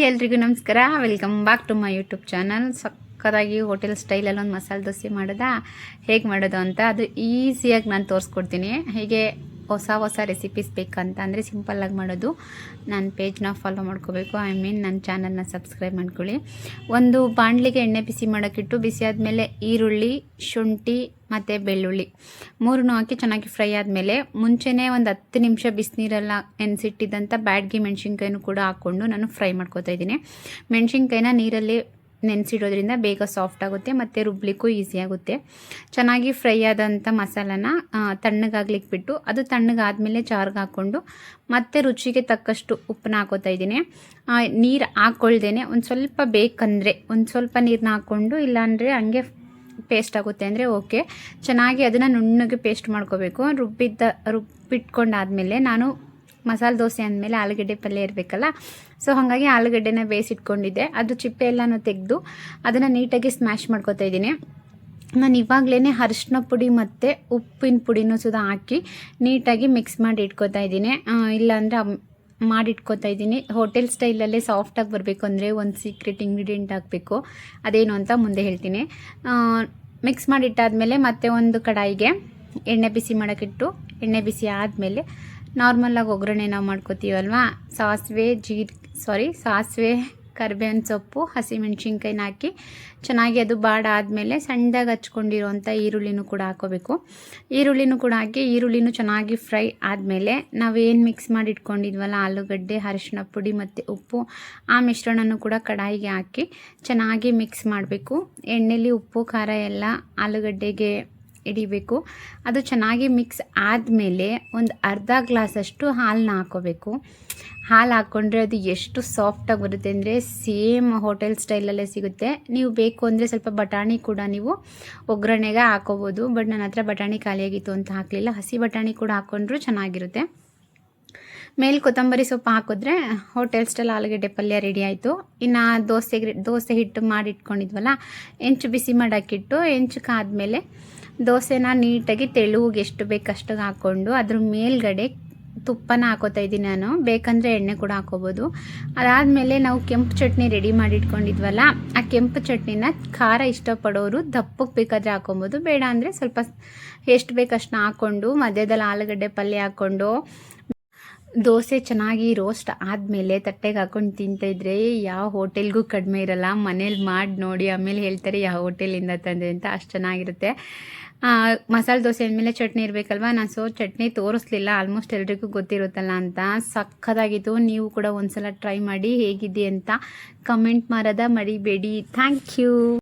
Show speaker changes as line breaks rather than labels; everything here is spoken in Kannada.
ಎಲ್ರಿಗೂ ನಮಸ್ಕಾರ. Welcome back to my YouTube channel. ಸಕ್ಕತ್ತಾಗಿ ಹೋಟೆಲ್ ಸ್ಟೈಲಲ್ಲಿ ಒಂದು ಮಸಾಲೆ ದೋಸೆ ಮಾಡೋದಾ, ಹೇಗೆ ಮಾಡೋದು ಅಂತ ಅದು ಈಸಿಯಾಗಿ ನಾನು ತೋರಿಸ್ಕೊಡ್ತೀನಿ. ಹೀಗೆ ಹೊಸ ರೆಸಿಪೀಸ್ ಬೇಕಂತ ಅಂದರೆ ಸಿಂಪಲ್ಲಾಗಿ ಮಾಡೋದು. ನನ್ನ ಪೇಜ್ನ ಫಾಲೋ ಮಾಡ್ಕೋಬೇಕು, ನನ್ನ ಚಾನಲ್ನ ಸಬ್ಸ್ಕ್ರೈಬ್ ಮಾಡ್ಕೊಳ್ಳಿ. ಒಂದು ಬಾಣಲಿಗೆ ಎಣ್ಣೆ ಬಿಸಿ ಮಾಡೋಕ್ಕಿಟ್ಟು, ಬಿಸಿ ಆದಮೇಲೆ ಈರುಳ್ಳಿ, ಶುಂಠಿ ಮತ್ತು ಬೆಳ್ಳುಳ್ಳಿ ಮೂರನ್ನೂ ಹಾಕಿ ಚೆನ್ನಾಗಿ ಫ್ರೈ ಆದಮೇಲೆ ಮುಂಚೆನೇ ಒಂದು 10 ನಿಮಿಷ ಬಿಸಿನೀರೆಲ್ಲ ನೆನೆಸಿಟ್ಟಿದ್ದಂಥ ಬ್ಯಾಡಗಿ ಮೆಣಸಿನ್ಕಾಯಿನೂ ಕೂಡ ಹಾಕ್ಕೊಂಡು ನಾನು ಫ್ರೈ ಮಾಡ್ಕೊತಾ ಇದ್ದೀನಿ. ಮೆಣಸಿನ್ಕಾಯಿನ ನೀರಲ್ಲಿ ನೆನೆಸಿಡೋದ್ರಿಂದ ಬೇಗ ಸಾಫ್ಟ್ ಆಗುತ್ತೆ ಮತ್ತು ರುಬ್ಲಿಕ್ಕೂ ಈಸಿ ಆಗುತ್ತೆ. ಚೆನ್ನಾಗಿ ಫ್ರೈ ಆದಂಥ ಮಸಾಲಾನ ತಣ್ಣಗಾಗ್ಲಿಕ್ಕೆ ಬಿಟ್ಟು, ಅದು ತಣ್ಣಗಾದ್ಮೇಲೆ ಜಾರ್ಗೆ ಹಾಕ್ಕೊಂಡು ಮತ್ತೆ ರುಚಿಗೆ ತಕ್ಕಷ್ಟು ಉಪ್ಪನ್ನ ಹಾಕೋತಾ ಇದ್ದೀನಿ. ನೀರು ಹಾಕ್ಕೊಳ್ದೇನೆ ಒಂದು ಸ್ವಲ್ಪ ಬೇಕಂದರೆ ಒಂದು ಸ್ವಲ್ಪ ನೀರನ್ನ ಹಾಕ್ಕೊಂಡು, ಇಲ್ಲಾಂದರೆ ಹಂಗೆ ಪೇಸ್ಟ್ ಆಗುತ್ತೆ ಅಂದರೆ ಓಕೆ. ಚೆನ್ನಾಗಿ ಅದನ್ನು ನುಣ್ಣಗೆ ಪೇಸ್ಟ್ ಮಾಡ್ಕೋಬೇಕು. ರುಬ್ಬಿಟ್ಕೊಂಡಾದಮೇಲೆ ನಾನು ಮಸಾಲೆ ದೋಸೆ ಅಂದಮೇಲೆ ಆಲೂಗಡ್ಡೆ ಪಲ್ಯ ಇರಬೇಕಲ್ಲ, ಸೊ ಹಾಗಾಗಿ ಆಲೂಗಡ್ಡೆನ ಬೇಯಿಸಿಟ್ಕೊಂಡಿದ್ದೆ. ಅದು ಚಿಪ್ಪೆ ಎಲ್ಲನೂ ತೆಗೆದು ಅದನ್ನು ನೀಟಾಗಿ ಸ್ಮ್ಯಾಶ್ ಮಾಡ್ಕೊತಾ ಇದ್ದೀನಿ. ನಾನು ಇವಾಗಲೇ ಅರಿಶಿನ ಪುಡಿ ಮತ್ತು ಉಪ್ಪಿನ ಪುಡಿನೂ ಸುದ ಹಾಕಿ ನೀಟಾಗಿ ಮಿಕ್ಸ್ ಮಾಡಿ ಇಟ್ಕೊತಾ ಇದ್ದೀನಿ. ಇಲ್ಲಾಂದರೆ ಮಾಡಿಟ್ಕೊತಾ ಇದ್ದೀನಿ. ಹೋಟೆಲ್ ಸ್ಟೈಲಲ್ಲೇ ಸಾಫ್ಟಾಗಿ ಬರಬೇಕು ಅಂದರೆ ಒಂದು ಸೀಕ್ರೆಟ್ ಇಂಗ್ರೀಡಿಯೆಂಟ್ ಹಾಕಬೇಕು. ಅದೇನು ಅಂತ ಮುಂದೆ ಹೇಳ್ತೀನಿ. ಮಿಕ್ಸ್ ಮಾಡಿಟ್ಟಾದಮೇಲೆ ಮತ್ತೆ ಒಂದು ಕಡಾಯಿಗೆ ಎಣ್ಣೆ ಬಿಸಿ ಮಾಡೋಕ್ಕಿಟ್ಟು, ಎಣ್ಣೆ ಬಿಸಿ ಆದಮೇಲೆ ನಾರ್ಮಲಾಗಿ ಒಗ್ಗರಣೆ ನಾವು ಮಾಡ್ಕೋತೀವಲ್ವ, ಸಾಸಿವೆ, ಕರಿಬೇವಿನ ಸೊಪ್ಪು, ಹಸಿಮೆಣ್ಸಿನ್ಕಾಯಿನ ಹಾಕಿ ಚೆನ್ನಾಗಿ ಅದು ಬಾಡಾದಮೇಲೆ ಸಣ್ಣದಾಗಿ ಹಚ್ಕೊಂಡಿರೋವಂಥ ಈರುಳ್ಳಿನೂ ಕೂಡ ಹಾಕೋಬೇಕು. ಈರುಳ್ಳಿನೂ ಕೂಡ ಹಾಕಿ ಈರುಳ್ಳಿನೂ ಚೆನ್ನಾಗಿ ಫ್ರೈ ಆದಮೇಲೆ ನಾವೇನು ಮಿಕ್ಸ್ ಮಾಡಿ ಇಟ್ಕೊಂಡಿದ್ವಲ್ಲ ಆಲೂಗಡ್ಡೆ, ಅರಿಶಿನ ಪುಡಿ ಮತ್ತು ಉಪ್ಪು, ಆ ಮಿಶ್ರಣನೂ ಕೂಡ ಕಡಾಯಿಗೆ ಹಾಕಿ ಚೆನ್ನಾಗಿ ಮಿಕ್ಸ್ ಮಾಡಬೇಕು. ಎಣ್ಣೆಲಿ ಉಪ್ಪು ಖಾರ ಎಲ್ಲ ಆಲೂಗಡ್ಡೆಗೆ ಹಿಡಿಬೇಕು. ಅದು ಚೆನ್ನಾಗಿ ಮಿಕ್ಸ್ ಆದಮೇಲೆ ಒಂದು ಅರ್ಧ ಗ್ಲಾಸಷ್ಟು ಹಾಲನ್ನ ಹಾಕೋಬೇಕು. ಹಾಲು ಹಾಕ್ಕೊಂಡ್ರೆ ಅದು ಎಷ್ಟು ಸಾಫ್ಟಾಗಿ ಬರುತ್ತೆ ಅಂದರೆ ಸೇಮ್ ಹೋಟೆಲ್ ಸ್ಟೈಲಲ್ಲೇ ಸಿಗುತ್ತೆ. ನೀವು ಬೇಕು ಅಂದರೆ ಸ್ವಲ್ಪ ಬಟಾಣಿ ಕೂಡ ನೀವು ಒಗ್ಗರಣೆಗೆ ಹಾಕೋಬೋದು. ಬಟ್ ನನ್ನ ಹತ್ರ ಬಟಾಣಿ ಖಾಲಿಯಾಗಿತ್ತು ಅಂತ ಹಾಕಲಿಲ್ಲ. ಹಸಿ ಬಟಾಣಿ ಕೂಡ ಹಾಕ್ಕೊಂಡ್ರೂ ಚೆನ್ನಾಗಿರುತ್ತೆ. ಮೇಲೆ ಕೊತ್ತಂಬರಿ ಸೊಪ್ಪು ಹಾಕಿದ್ರೆ ಹೋಟೆಲ್ ಸ್ಟೈಲ್ ಆಲೂಗಡ್ಡೆ ಪಲ್ಯ ರೆಡಿ ಆಯಿತು. ಇನ್ನು ದೋಸೆ ಹಿಟ್ಟು ಮಾಡಿಟ್ಕೊಂಡಿದ್ವಲ್ಲ, ಹೆಂಚು ಬಿಸಿ ಮಾಡೋಕ್ಕಿಟ್ಟು, ಹೆಂಚಕ್ಕಾದ್ಮೇಲೆ ದೋಸೆನ ನೀಟಾಗಿ ತೆಳುಗೆ ಎಷ್ಟು ಬೇಕಷ್ಟು ಹಾಕ್ಕೊಂಡು ಅದ್ರ ಮೇಲ್ಗಡೆ ತುಪ್ಪನ ಹಾಕೋತಾ ಇದ್ದೀನಿ ನಾನು. ಬೇಕಂದರೆ ಎಣ್ಣೆ ಕೂಡ ಹಾಕೋಬೋದು. ಅದಾದಮೇಲೆ ನಾವು ಕೆಂಪು ಚಟ್ನಿ ರೆಡಿ ಮಾಡಿಟ್ಕೊಂಡಿದ್ವಲ್ಲ, ಆ ಕೆಂಪು ಚಟ್ನಿನ ಖಾರ ಇಷ್ಟಪಡೋರು ದಪ್ಪಕ್ಕೆ ಬೇಕಾದರೆ ಹಾಕೊಬೋದು, ಬೇಡ ಅಂದರೆ ಸ್ವಲ್ಪ ಎಷ್ಟು ಬೇಕಷ್ಟನ್ನ ಹಾಕ್ಕೊಂಡು ಮಧ್ಯದಲ್ಲಿ ಆಲೂಗಡ್ಡೆ ಪಲ್ಯ ಹಾಕ್ಕೊಂಡು ದೋಸೆ ಚೆನ್ನಾಗಿ ರೋಸ್ಟ್ ಆದಮೇಲೆ ತಟ್ಟೆಗೆ ಹಾಕ್ಕೊಂಡು ತಿಂತಾಯಿದ್ರೆ ಯಾವ ಹೋಟೆಲ್ಗೂ ಕಡಿಮೆ ಇರಲ್ಲ. ಮನೇಲಿ ಮಾಡಿ ನೋಡಿ, ಆಮೇಲೆ ಹೇಳ್ತಾರೆ ಯಾವ ಹೋಟೆಲಿಂದ ತಂದೆ ಅಂತ, ಅಷ್ಟು ಚೆನ್ನಾಗಿರುತ್ತೆ. ಮಸಾಲೆ ದೋಸೆ ಅಂದಮೇಲೆ ಚಟ್ನಿ ಇರಬೇಕಲ್ವ. ನಾನು ಚಟ್ನಿ ತೋರಿಸ್ಲಿಲ್ಲ, ಆಲ್ಮೋಸ್ಟ್ ಎಲ್ರಿಗೂ ಗೊತ್ತಿರುತ್ತಲ್ಲ ಅಂತ. ಸಕ್ಕತ್ತಾಗಿತ್ತು. ನೀವು ಕೂಡ ಒಂದ್ಸಲ ಟ್ರೈ ಮಾಡಿ ಹೇಗಿದೆ ಅಂತ ಕಮೆಂಟ್ ಮಾಡೋದ ಮರಿಬೇಡಿ. Thank you.